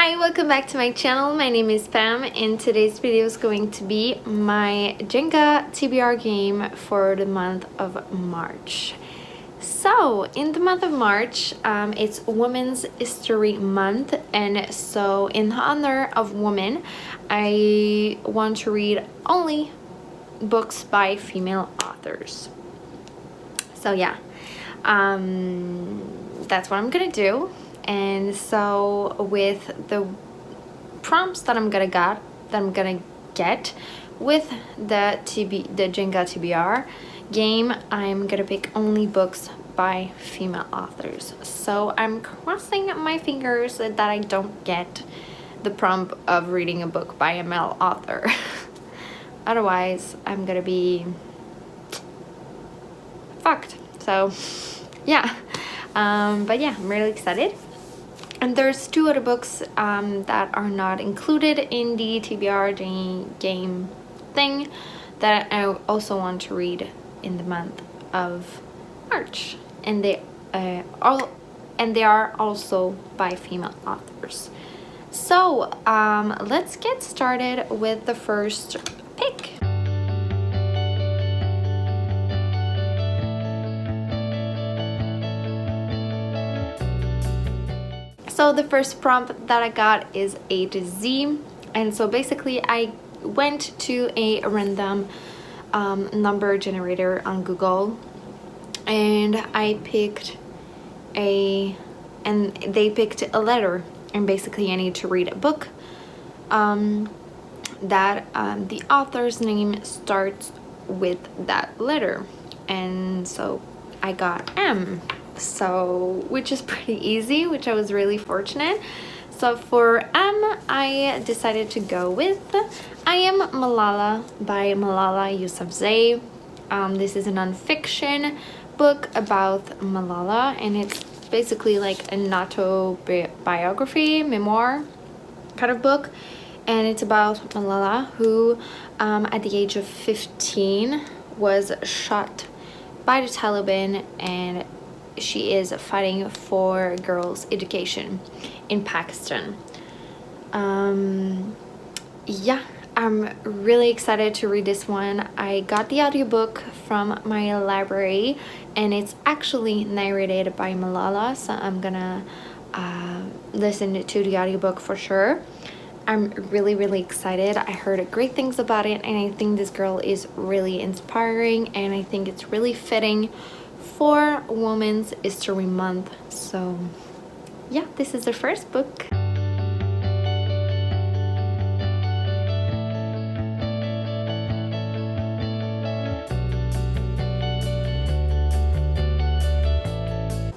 Hi, welcome back to my channel. My name is Pam and today's video is going to be my Jenga TBR game for the month of March. So in the month of March, it's Women's History Month, and so in honor of women, I want to read only books by female authors. So yeah, that's what I'm gonna do. And so with the prompts that I'm gonna get with the Jenga TBR game, I'm gonna pick only books by female authors. So I'm crossing my fingers that I don't get the prompt of reading a book by a male author. Otherwise, I'm gonna be fucked. So yeah, but yeah, I'm really excited. And there's two other books that are not included in the TBR game thing that I also want to read in the month of March, and they are also by female authors. So let's get started with the first pick. So the first prompt that I got is A to Z, and so basically I went to a random number generator on Google, and I picked and they picked a letter, and basically I need to read a book that the author's name starts with that letter, and so I got M. So which is pretty easy, which I was really fortunate. So for M, I decided to go with I Am Malala by Malala Yousafzai. This is a non-fiction book about Malala, and it's basically like an autobiography, memoir kind of book, and it's about Malala, who at the age of 15 was shot by the Taliban, and she is fighting for girls' education in Pakistan. Yeah, I'm really excited to read this one. I got the audiobook from my library, and it's actually narrated by Malala, so I'm gonna listen to the audiobook for sure. I'm really excited. I heard great things about it, and I think this girl is really inspiring, and I think it's really fitting for Women's History Month. So yeah, this is the first book.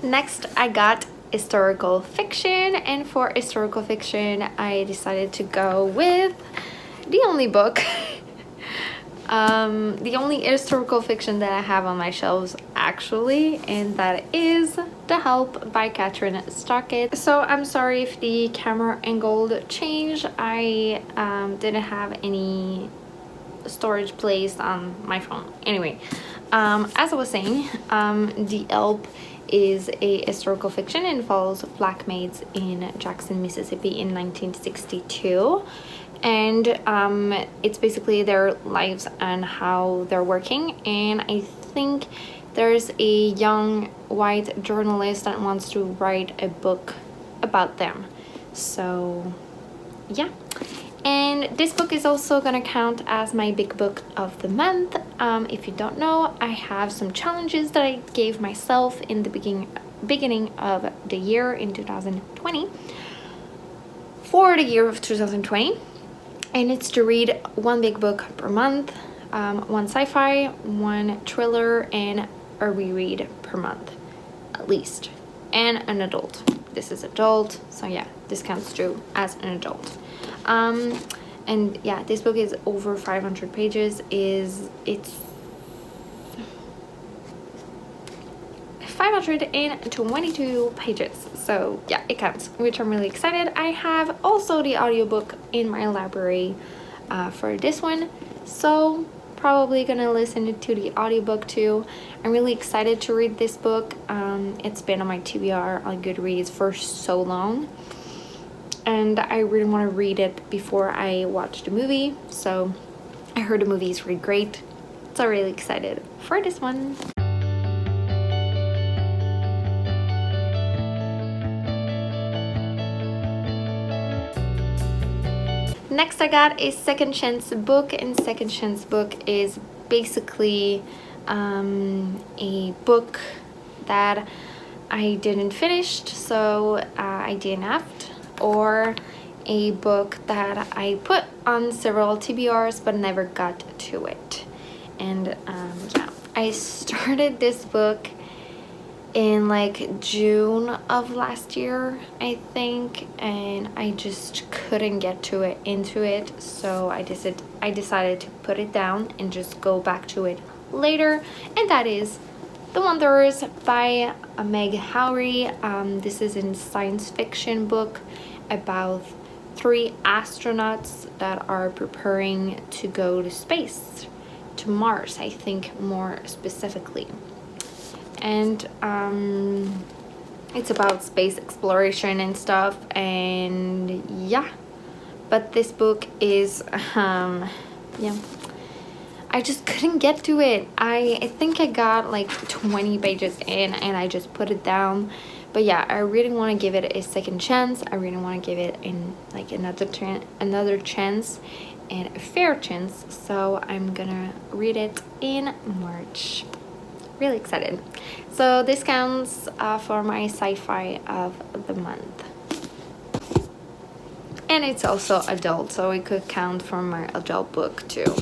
Next, I got historical fiction, and for historical fiction I decided to go with the only book the only historical fiction that I have on my shelves actually, and that is The Help by Catherine Stockett. So I'm sorry if the camera angle changed. I didn't have any storage placed on my phone. Anyway, as I was saying, The Help is a historical fiction and follows black maids in Jackson, Mississippi in 1962. And it's basically their lives and how they're working, and I think there's a young white journalist that wants to write a book about them. So yeah, and this book is also gonna count as my big book of the month. If you don't know, I have some challenges that I gave myself in the beginning of the year in 2020 for the year of 2020. And it's to read one big book per month, one sci-fi, one thriller, and a reread per month, at least, and an adult. This is adult, so yeah, this counts true as an adult. And yeah, this book is over 500 pages. It's 522 pages, so yeah, it counts, which I'm really excited. I have also the audiobook in my library for this one, so probably gonna listen to the audiobook too. I'm really excited to read this book. It's been on my TBR on Goodreads for so long, and I really want to read it before I watch the movie. So I heard the movie is really great, so really excited for this one. Next I got a Second Chance book, and Second Chance book is basically a book that I didn't finish, so I DNF'd, or a book that I put on several TBRs but never got to it. And yeah, I started this book in like June of last year, I think, and I just couldn't get into it, so I decided to put it down and just go back to it later, and that is The Wanderers by Meg Howry. This is a science fiction book about 3 astronauts that are preparing to go to space, to Mars, I think, more specifically. And it's about space exploration and stuff, and yeah, but this book is yeah, I just couldn't get to it. I think I got like 20 pages in and I just put it down. But yeah, I really want to give it a second chance. I really want to give it in like another chance and a fair chance. So I'm gonna read it in March. Really excited. So this counts for my sci-fi of the month. And it's also adult, so it could count for my adult book too.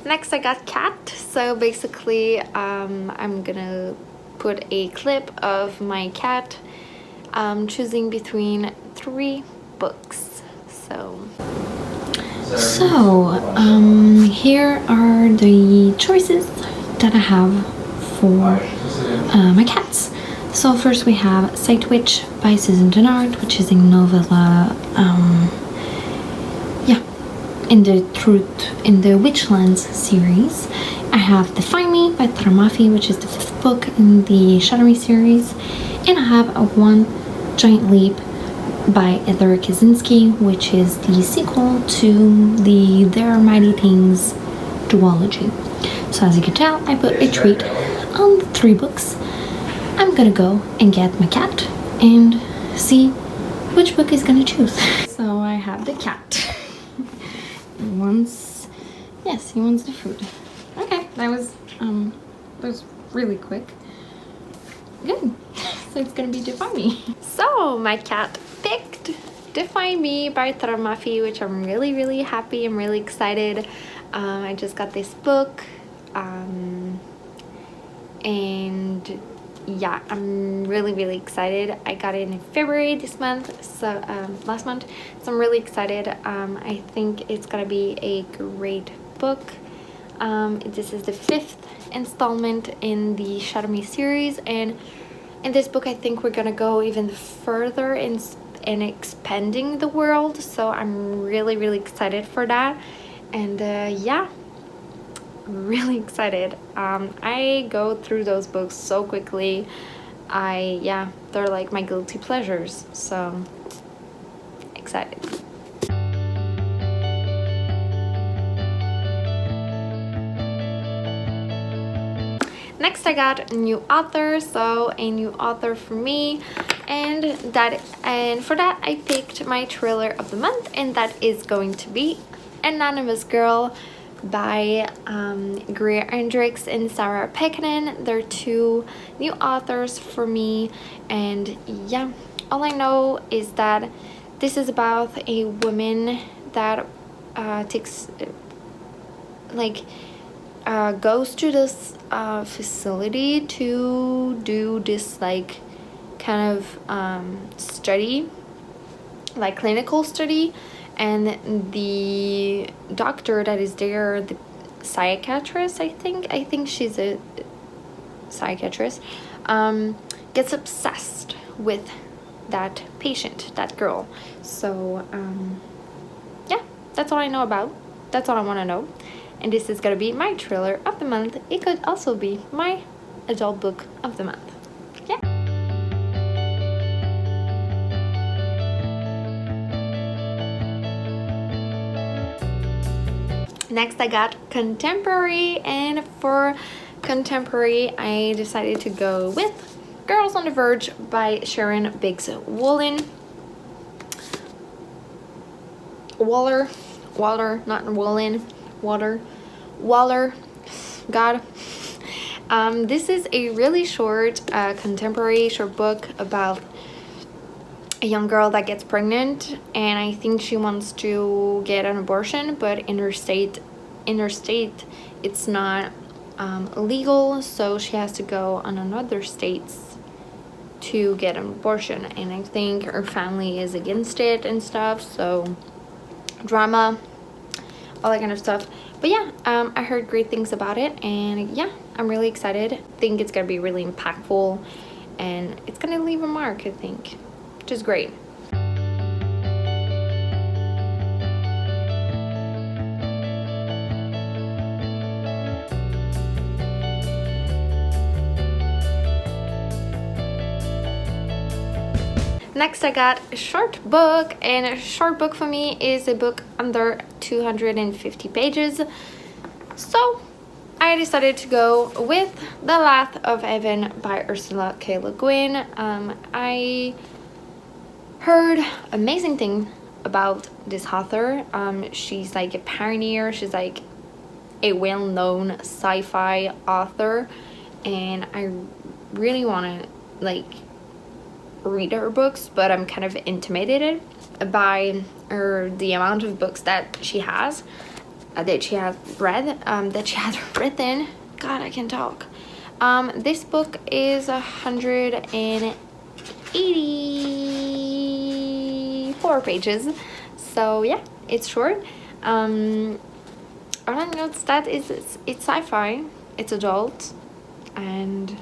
Next I got Cat. So basically I'm gonna put a clip of my cat choosing between 3 books. So here are the choices that I have for my cats. So first we have Sight Witch by Susan Dennard, which is a novella in the Witchlands series. I have Define Me by Tramafi, which is the 5th book in the Shadowy series, and I have a One Giant Leap by Heather Kaczynski, which is the sequel to the There Are Mighty Things duology. So as you can tell, I put a treat on the 3 books. I'm gonna go and get my cat and see which book he's gonna choose. So I have the cat. He wants the food. Okay, that was really quick. Good. So it's gonna be Define Me. So my cat picked Define Me by Tramafi, which I'm really happy. I'm really excited. I just got this book, and yeah, I'm really excited. I got it in February this month, so last month, so I'm really excited. I think it's gonna be a great book. This is the 5th installment in the Shadowy series, and in this book I think we're gonna go even further in expanding the world, so I'm really excited for that. And yeah, really excited. I go through those books so quickly. They're like my guilty pleasures, so excited. Next I got a new author, so a new author for me, and for that I picked my thriller of the month, and that is going to be Anonymous Girl by Greer Hendricks and Sarah Pekkanen. They're 2 new authors for me, and yeah, all I know is that this is about a woman that goes to this facility to do this like kind of study, like clinical study, and the doctor that is there, the psychiatrist, I think she's a psychiatrist, gets obsessed with that patient, that girl. So yeah, that's all I know about. That's all I want to know. and this is gonna be my thriller of the month. It could also be my adult book of the month. Yeah. Next, I got contemporary, and for contemporary, I decided to go with Girls on the Verge by Sharon Biggs Waller, not Wallen, Waller. God. This is a really short contemporary short book about a young girl that gets pregnant, and I think she wants to get an abortion, but in her state it's not illegal, so she has to go on another states to get an abortion, and I think her family is against it and stuff, so drama, all that kind of stuff. But yeah, I heard great things about it, and yeah, I'm really excited. I think it's gonna be really impactful, and it's gonna leave a mark, I think, which is great. Next, I got a short book, and a short book for me is a book under 250 pages. So I decided to go with The Laugh of Heaven by Ursula K. Le Guin. I heard amazing things about this author. She's like a pioneer. She's like a well-known sci-fi author, and I really want to like read her books, but I'm kind of intimidated by the amount of books that she has written. God, I can talk. This book is 184 pages, so yeah, it's short. All I know is that it's sci-fi, it's adult, and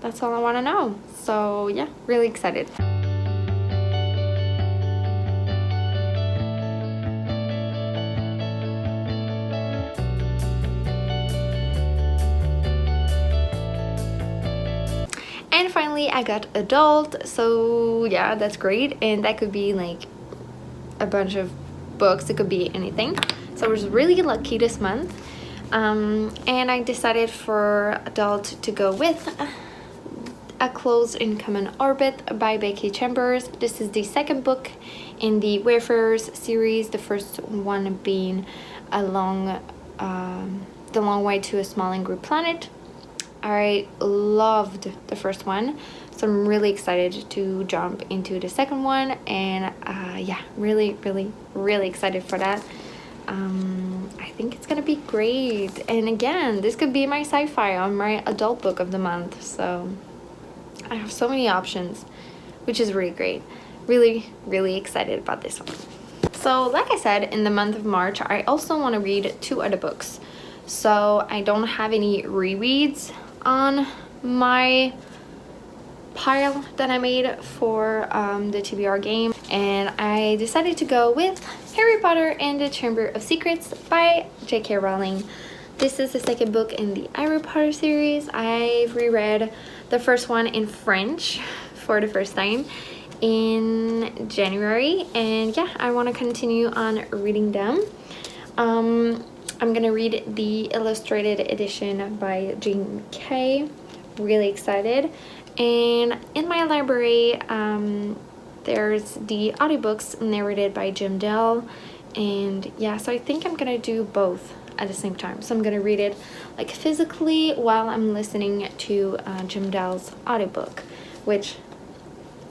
that's all I want to know. So yeah, really excited. And finally, I got adult, so yeah, that's great, and that could be like a bunch of books, it could be anything. So I was really lucky this month, and I decided for adult to go with A Close in Common Orbit by Becky Chambers. This is the second book in the Wayfarers series, the first one being The Long Way to a Small Angry Planet. I loved the first one, so I'm really excited to jump into the second one, and yeah, really excited for that. I think it's gonna be great, and again, this could be my sci-fi or my adult book of the month, so I have so many options, which is really great. Really excited about this one. So like I said, in the month of March, I also want to read 2 other books. So I don't have any rereads on my pile that I made for the TBR game, and I decided to go with Harry Potter and the Chamber of Secrets by J.K. Rowling. This is the second book in the Harry Potter series. I've reread the first one in French for the first time in January, and yeah, I want to continue on reading them. I'm gonna read the illustrated edition by Jean K. Really excited. And in my library, there's the audiobooks narrated by Jim Dell, and yeah, so I think I'm gonna do both at the same time. So I'm gonna read it like physically while I'm listening to Jim Dell's audiobook, which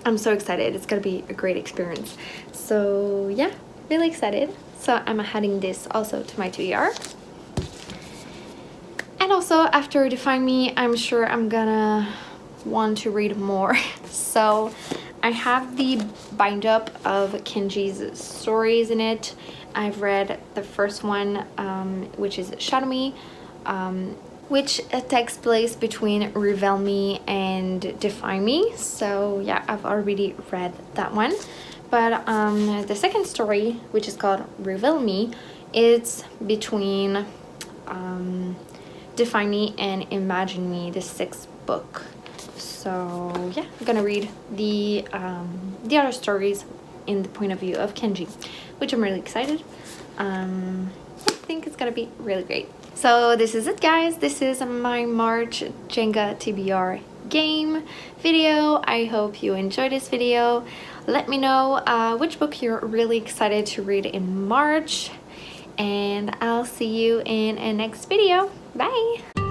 I'm so excited. It's gonna be a great experience. So yeah, really excited. So I'm adding this also to my TBR. And also, after Define Me, I'm sure I'm gonna want to read more. So I have the bind up of Kenji's stories in it. I've read the first one, which is Shadow Me, which takes place between Reveal Me and Define Me. So yeah, I've already read that one. But the second story, which is called Reveal Me, It's between Define Me and Imagine Me, the 6th book. So yeah, I'm gonna read the other stories in the point of view of Kenji, which I'm really excited. I think it's gonna be really great. So this is it, guys. This is my March Jenga TBR game video. I hope you enjoyed this video. Let me know which book you're really excited to read in March, and I'll see you in a next video. Bye.